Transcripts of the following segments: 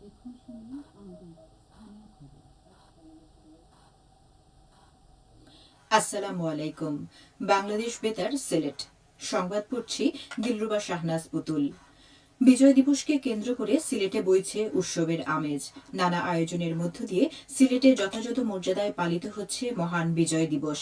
এখন শুনুন আমাদের স্থানীয় খবর। আসসালামু আলাইকুম। বাংলাদেশ বেতার সিলেট সংবাদ পড়ছি দিলরুবা শাহনাজ পুতুল। বিজয় দিবসকে কেন্দ্র করে সিলেটে বইছে উৎসবের আমেজ। নানা আয়োজনের মধ্য দিয়ে সিলেটে যথাযথ মর্যাদায় পালিত হচ্ছে মহান বিজয় দিবস।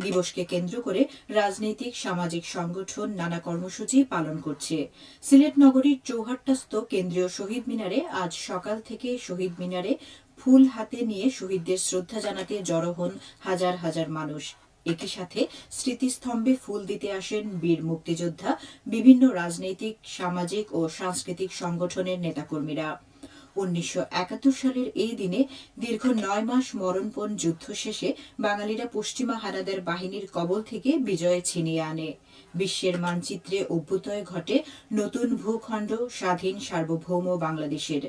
দিবসকে কেন্দ্র করে রাজনৈতিক সামাজিক সংগঠন নানা কর্মসূচি পালন করছে। সিলেট নগরীর চৌহাট্টাস্থ কেন্দ্রীয় শহীদ মিনারে আজ সকাল থেকে শহীদ মিনারে ফুল হাতে নিয়ে শহীদদের শ্রদ্ধা জানাতে জড়ো হন হাজার হাজার মানুষ। একই সাথে স্মৃতিস্তম্ভে ফুল দিতে আসেন বীর মুক্তিযোদ্ধা, বিভিন্ন রাজনৈতিক, সামাজিক ও সাংস্কৃতিক সংগঠনের নেতাকর্মীরা। ১৯৭১ সালের এই দিনে দীর্ঘ ৯ মাস মরণপণ যুদ্ধ শেষে বাঙালিরা পশ্চিমা হানাদার বাহিনীর কবল থেকে বিজয় ছিনিয়ে আনে। বিশ্বের মানচিত্রে অভ্যুদয় ঘটে নতুন ভূখণ্ড স্বাধীন সার্বভৌম বাংলাদেশের।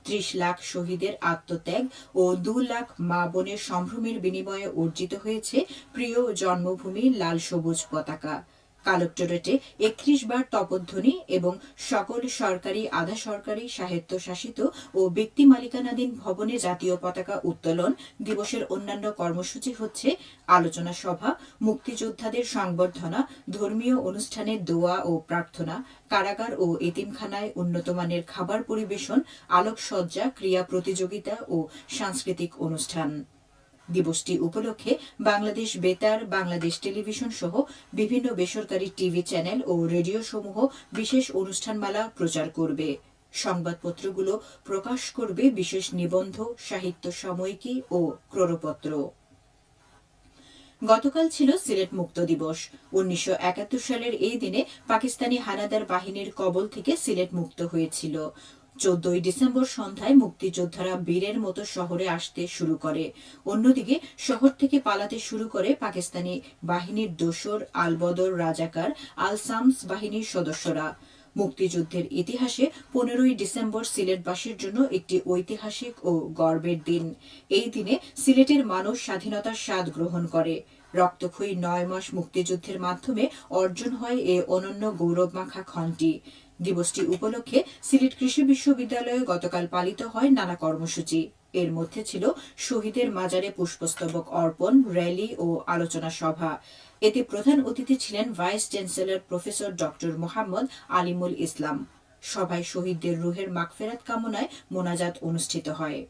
৩০ লাখ শহীদের আত্মত্যাগ ও ২ লাখ মা বোনের সম্ভ্রমের বিনিময়ে অর্জিত হয়েছে প্রিয় জন্মভূমি লাল সবুজ পতাকা। কালেক্টরেটে ৩১ বার তপধ্বনি এবং সকল সরকারি, আধা সরকারি, স্বায়ত্তশাসিত ও ব্যক্তি মালিকানাধীন ভবনে জাতীয় পতাকা উত্তোলন দিবসের অন্যান্য কর্মসূচি হচ্ছে আলোচনা সভা, মুক্তিযোদ্ধাদের সংবর্ধনা, ধর্মীয় অনুষ্ঠানে দোয়া ও প্রার্থনা, কারাগার ও এতিমখানায় উন্নতমানের খাবার পরিবেশন, আলোকসজ্জা, ক্রীড়া প্রতিযোগিতা ও সাংস্কৃতিক অনুষ্ঠান। দিবসটি উপলক্ষে বাংলাদেশ বেতার, বাংলাদেশ টেলিভিশন সহ বিভিন্ন বেসরকারি টিভি চ্যানেল ও রেডিও সমূহ বিশেষ অনুষ্ঠানমালা প্রচার করবে। সংবাদপত্রগুলো প্রকাশ করবে বিশেষ নিবন্ধ, সাহিত্য সাময়িকী ও ক্রোড়পত্র। গতকাল ছিল সিলেট মুক্ত দিবস। ১৯৭১ সালের এই দিনে পাকিস্তানি হানাদার বাহিনীর কবল থেকে সিলেট মুক্ত হয়েছিল। ১৪ ডিসেম্বর সন্ধ্যায় মুক্তিযোদ্ধারা বীরের মতো শহরে আসতে শুরু করে। অন্যদিকে শহর থেকে পালাতে শুরু করে পাকিস্তানি বাহিনীর দোসর, আলবদর রাজাকার, আল সামস বাহিনীর সদস্যরা। মুক্তিযুদ্ধের ইতিহাসে ১৫ই ডিসেম্বর সিলেটবাসীর জন্য একটি ঐতিহাসিক ও গর্বের দিন। এই দিনে সিলেটের মানুষ স্বাধীনতার স্বাদ গ্রহণ করে। রক্তক্ষয়ী ৯ মাস মুক্তিযুদ্ধের মাধ্যমে অর্জন হয় এ অনন্য গৌরবমাখা ক্ষণটি। দিবসটি উপলক্ষে সিলেট কৃষি বিশ্ববিদ্যালয়ে গতকাল পালিত হয় নানা কর্মসূচি। এর মধ্যে ছিল শহীদের মাজারে পুষ্পস্তবক অর্পণ, র্যালি ও আলোচনা সভা। এতে প্রধান অতিথি ছিলেন vice chancellor professor doctor Mohammad আলিমুল ইসলাম। সভায় শহীদদের রুহের মাগফেরাত কামনায় মোনাজাত অনুষ্ঠিত হয়।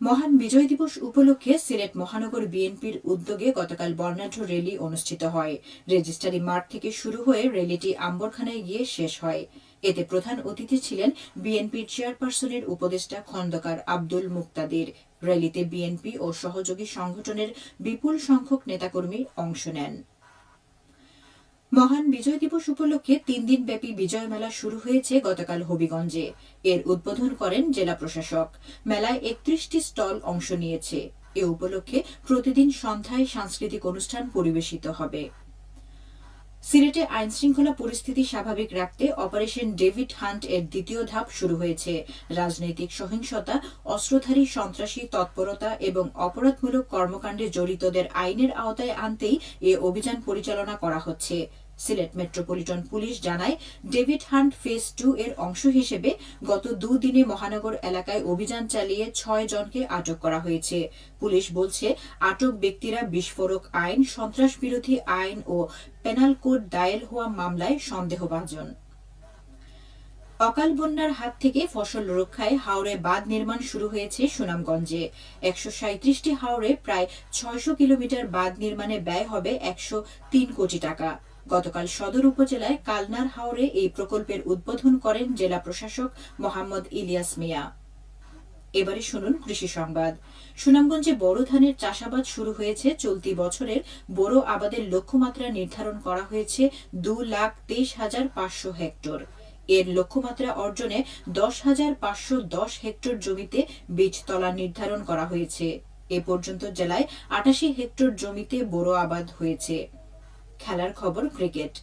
মহান বিজয় দিবস উপলক্ষে সিলেট মহানগর বিএনপির উদ্যোগে গতকাল বর্ণাঢ্য র্যালি অনুষ্ঠিত হয়। রেজিস্ট্রারি মাঠ থেকে শুরু হয়ে র্যালিটি আম্বরখানায় গিয়ে শেষ হয়। এতে প্রধান অতিথি ছিলেন বিএনপির চেয়ারপারসনের উপদেষ্টা খন্দকার আব্দুল মুক্তাদির। র্যালিতে বিএনপি ও সহযোগী সংগঠনের বিপুল সংখ্যক নেতাকর্মী অংশ নেন। মহান বিজয় দিবস উপলক্ষে ৩ দিনব্যাপী বিজয় মেলা শুরু হয়েছে গতকাল হবিগঞ্জে। এর উদ্বোধন করেন জেলা প্রশাসক। মেলায় ৩১টি স্টল অংশ নিয়েছে। এ উপলক্ষে প্রতিদিন সন্ধ্যায় সাংস্কৃতিক অনুষ্ঠান পরিবেশিত হবে। সিলেটে আইনশৃঙ্খলা পরিস্থিতি স্বাভাবিক রাখতে অপারেশন ডেভিড হান্ট এর দ্বিতীয় ধাপ শুরু হয়েছে। রাজনৈতিক সহিংসতা, অস্ত্রধারী সন্ত্রাসী তৎপরতা এবং অপরাধমূলক কর্মকাণ্ডে জড়িতদের আইনের আওতায় আনতেই এ অভিযান পরিচালনা করা হচ্ছে। সিলেট মেট্রোপলিটন পুলিশ জানায়, ডেভিড হান্ট ফেজ 2 এর অংশ হিসেবে গত ২ দিনে মহানগর এলাকায় অভিযান চালিয়ে ৬ জনকে আটক করা হয়েছে। পুলিশ বলছে, আটক ব্যক্তিরা বিস্ফোরক আইন, সন্ত্রাস বিরোধী আইন ও পেনাল কোড দায়ের হওয়া মামলায় সন্দেহভাজন। অকাল বন্যার হাত থেকে ফসল রক্ষায় হাওরে বাঁধ নির্মাণ শুরু হয়েছে সুনামগঞ্জে। ১৩৭টি হাওরে প্রায় ৬০০ কিলোমিটার বাঁধ নির্মাণে ব্যয় হবে ১০৩ কোটি টাকা। গতকাল সদর উপজেলায় কালনার হাওরে এই প্রকল্পের উদ্বোধন করেন জেলা প্রশাসক মোহাম্মদ ইলিয়াস মিয়া। এবারে শুনুন কৃষি সংবাদ। সুনামগঞ্জে বোরো ধানের চাষাবাদ শুরু হয়েছে। চলতি বছরের বোরো আবাদের লক্ষ্যমাত্রা নির্ধারণ করা হয়েছে ২,২৩,৫০০ হেক্টর। এর লক্ষ্যমাত্রা অর্জনে ১০,৫১০ হেক্টর জমিতে বীজতলা নির্ধারণ করা হয়েছে। এ পর্যন্ত জেলায় ৮৮ হেক্টর জমিতে বোরো আবাদ হয়েছে। খেলার খবর ক্রিকেট।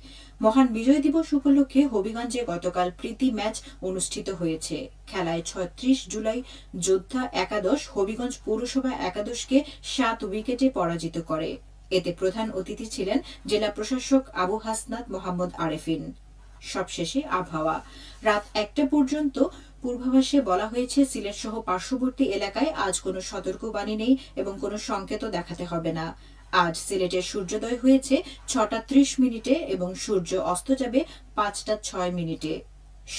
মহান বিজয় দিবস উপলক্ষে হবিগঞ্জে গতকাল প্রীতি ম্যাচ অনুষ্ঠিত হয়েছে। খেলায় ৩৬ জুলাই যোদ্ধা একাদশ হবিগঞ্জ পৌরসভা একাদশকে ৭ উইকেটে পরাজিত করে। এতে প্রধান অতিথি ছিলেন জেলা প্রশাসক আবু হাসনাত মোহাম্মদ আরেফিন। সবশেষে আবহাওয়া। রাত 1টা পর্যন্ত পূর্বাভাসে বলা হয়েছে সিলেট সহ পার্শ্ববর্তী এলাকায় আজ কোনো সতর্কবাণী নেই এবং কোনো সংকেতও দেখাতে হবে না। আজ সিলেটের সূর্যোদয় হয়েছে 6টা 30 মিনিটে এবং সূর্য অস্ত যাবে 5টা 6 মিনিটে।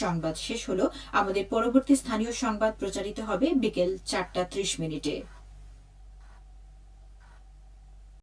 সংবাদ শেষ হলো। আমাদের পরবর্তী স্থানীয় সংবাদ প্রচারিত হবে বিকেল 4টা 30 মিনিটে।